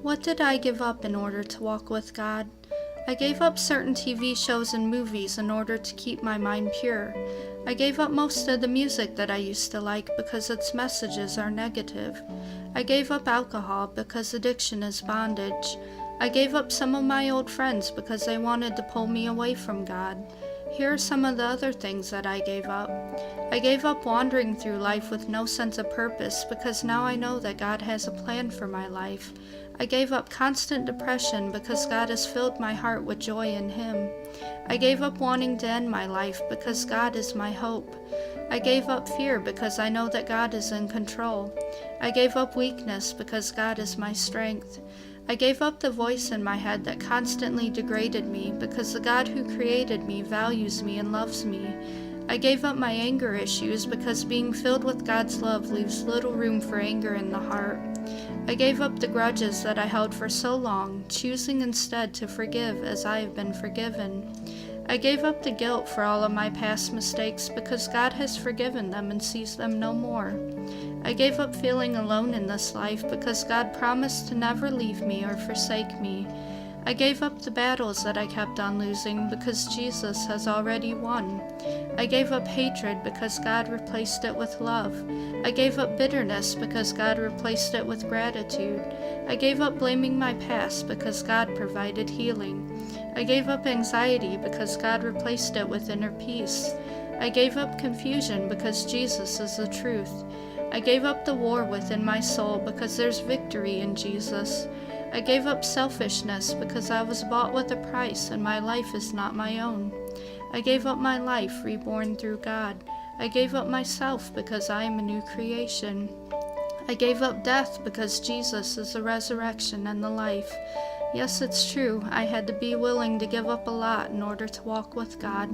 What did I give up in order to walk with God? I gave up certain TV shows and movies in order to keep my mind pure. I gave up most of the music that I used to like because its messages are negative. I gave up alcohol because addiction is bondage. I gave up some of my old friends because they wanted to pull me away from God. Here are some of the other things that I gave up. I gave up wandering through life with no sense of purpose because now I know that God has a plan for my life. I gave up constant depression because God has filled my heart with joy in Him. I gave up wanting to end my life because God is my hope. I gave up fear because I know that God is in control. I gave up weakness because God is my strength. I gave up the voice in my head that constantly degraded me because the God who created me values me and loves me. I gave up my anger issues because being filled with God's love leaves little room for anger in the heart. I gave up the grudges that I held for so long, choosing instead to forgive as I have been forgiven. I gave up the guilt for all of my past mistakes because God has forgiven them and sees them no more. I gave up feeling alone in this life because God promised to never leave me or forsake me. I gave up the battles that I kept on losing because Jesus has already won. I gave up hatred because God replaced it with love. I gave up bitterness because God replaced it with gratitude. I gave up blaming my past because God provided healing. I gave up anxiety because God replaced it with inner peace. I gave up confusion because Jesus is the truth. I gave up the war within my soul because there's victory in Jesus. I gave up selfishness because I was bought with a price and my life is not my own. I gave up my life reborn through God. I gave up myself because I am a new creation. I gave up death because Jesus is the resurrection and the life. Yes, it's true, I had to be willing to give up a lot in order to walk with God.